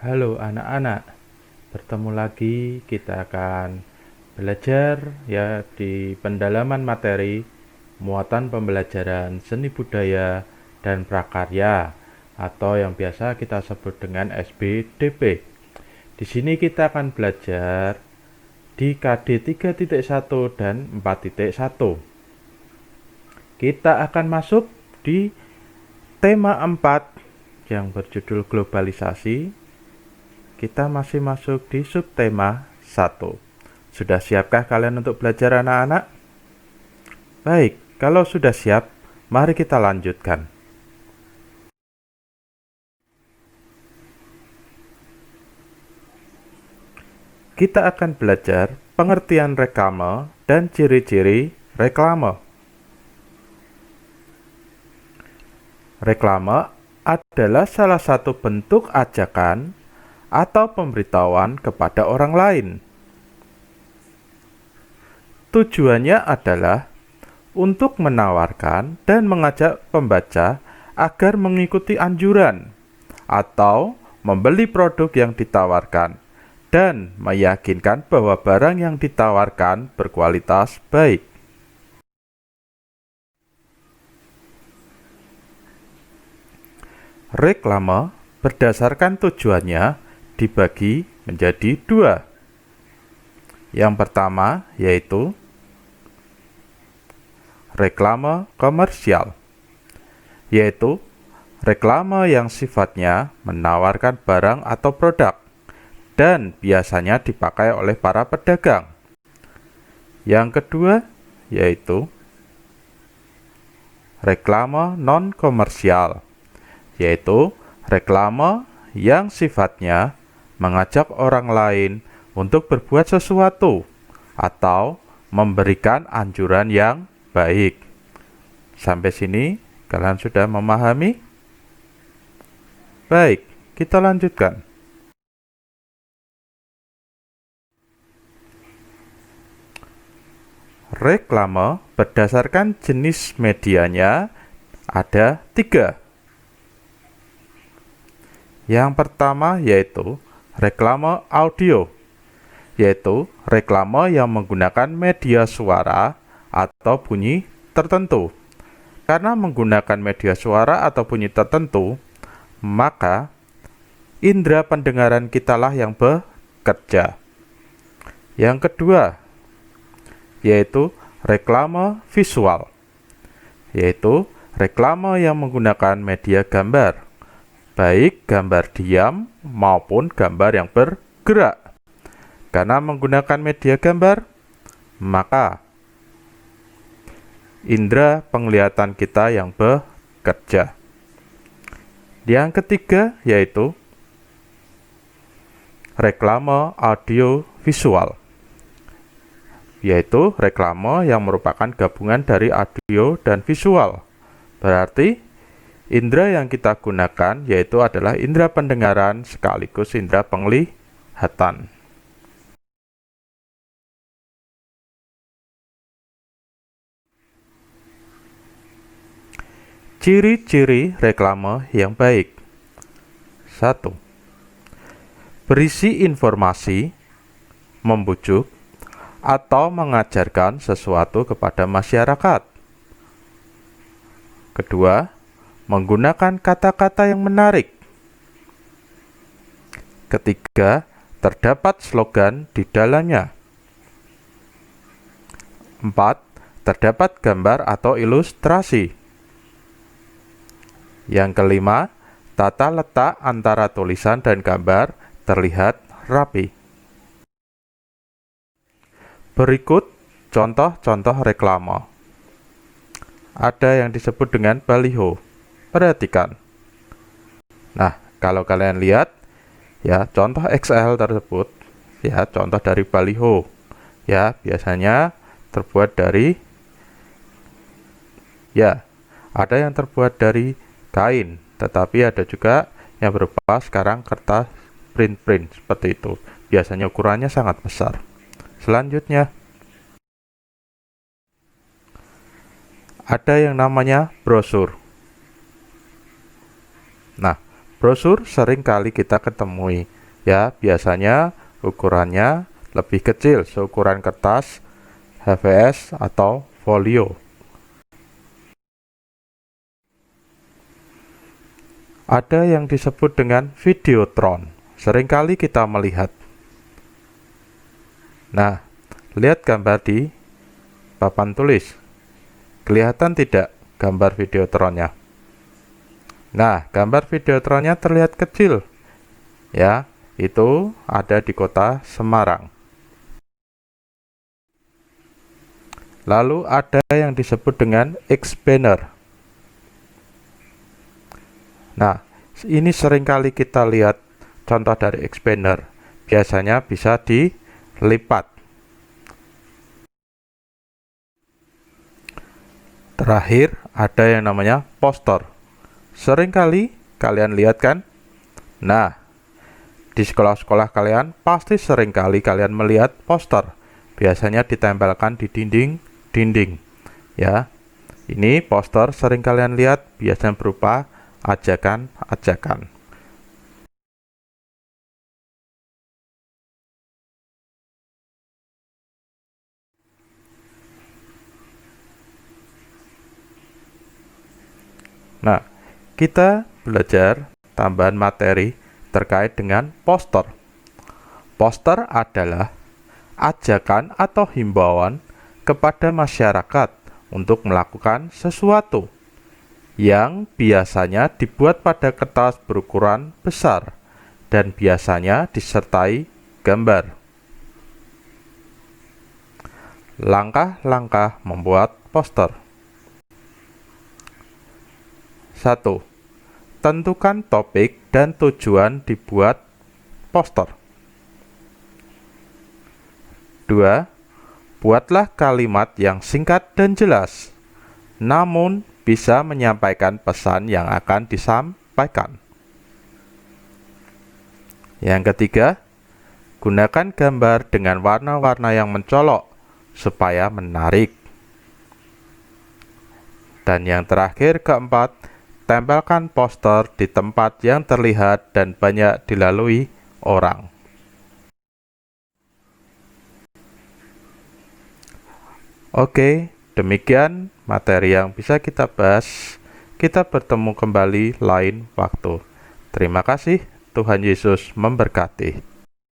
Halo anak-anak, bertemu lagi kita akan belajar ya di pendalaman materi muatan pembelajaran seni budaya dan prakarya atau yang biasa kita sebut dengan SBDP. Di sini kita akan belajar di KD 3.1 dan 4.1. Kita akan masuk di tema 4 yang berjudul globalisasi. Kita masih masuk di subtema 1. Sudah siapkah kalian untuk belajar anak-anak? Baik, kalau sudah siap, mari kita lanjutkan. Kita akan belajar pengertian reklame dan ciri-ciri reklame. Reklame adalah salah satu bentuk ajakan atau pemberitahuan kepada orang lain. Tujuannya adalah untuk menawarkan dan mengajak pembaca agar mengikuti anjuran atau membeli produk yang ditawarkan dan meyakinkan bahwa barang yang ditawarkan berkualitas baik. Reklame berdasarkan tujuannya dibagi menjadi dua. Yang pertama yaitu reklame komersial, yaitu reklame yang sifatnya menawarkan barang atau produk dan biasanya dipakai oleh para pedagang. Yang kedua yaitu reklame non-komersial, yaitu reklame yang sifatnya mengajak orang lain untuk berbuat sesuatu atau memberikan anjuran yang baik. Sampai sini kalian sudah memahami? Baik, kita lanjutkan. Reklame berdasarkan jenis medianya ada 3. Yang pertama yaitu reklame audio, yaitu reklame yang menggunakan media suara atau bunyi tertentu. Karena menggunakan media suara atau bunyi tertentu, maka indera pendengaran kitalah yang bekerja. Yang kedua yaitu reklame visual, yaitu reklame yang menggunakan media gambar, baik gambar diam maupun gambar yang bergerak. Karena menggunakan media gambar, maka indera penglihatan kita yang bekerja. Yang ketiga yaitu reklame audio visual, yaitu reklame yang merupakan gabungan dari audio dan visual. Berarti indera yang kita gunakan yaitu adalah indera pendengaran sekaligus indera penglihatan. Ciri-ciri reklame yang baik. 1. Berisi informasi, membujuk, atau mengajarkan sesuatu kepada masyarakat. Kedua, menggunakan kata-kata yang menarik. Ketiga, terdapat slogan di dalamnya. 4. Terdapat gambar atau ilustrasi. Yang kelima, tata letak antara tulisan dan gambar terlihat rapi. Berikut contoh-contoh reklame. Ada yang disebut dengan baliho. Perhatikan. Nah, kalau kalian lihat, ya contoh XL tersebut, ya contoh dari baliho. Ya, biasanya terbuat dari, ya ada yang terbuat dari kain, tetapi ada juga yang berupa sekarang kertas print seperti itu. Biasanya ukurannya sangat besar. Selanjutnya ada yang namanya brosur. Nah, brosur sering kali kita ketemui Ya, biasanya ukurannya lebih kecil, seukuran kertas HVS atau folio. Ada yang disebut dengan videotron. Seringkali kita melihat. Nah, lihat gambar di papan tulis. Kelihatan tidak gambar videotronnya? Nah, gambar videotronnya terlihat kecil. Ya, itu ada di kota Semarang. Lalu ada yang disebut dengan expander. Nah, ini seringkali kita lihat contoh dari expander. Biasanya bisa dilipat. Terakhir, ada yang namanya poster. Seringkali kalian lihat kan? Nah, di sekolah-sekolah kalian pasti seringkali kalian melihat poster. Biasanya ditempelkan di dinding-dinding. Ya, ini poster sering kalian lihat, biasanya berupa ajakan-ajakan. Nah, kita belajar tambahan materi terkait dengan poster. Poster adalah ajakan atau himbauan kepada masyarakat untuk melakukan sesuatu yang biasanya dibuat pada kertas berukuran besar dan biasanya disertai gambar. Langkah-langkah membuat poster. 1. Tentukan topik dan tujuan dibuat poster. 2. Buatlah kalimat yang singkat dan jelas, namun bisa menyampaikan pesan yang akan disampaikan. Yang ketiga, gunakan gambar dengan warna-warna yang mencolok supaya menarik. Dan yang terakhir, keempat, tempelkan poster di tempat yang terlihat dan banyak dilalui orang. Oke, demikian materi yang bisa kita bahas. Kita bertemu kembali lain waktu. Terima kasih, Tuhan Yesus memberkati.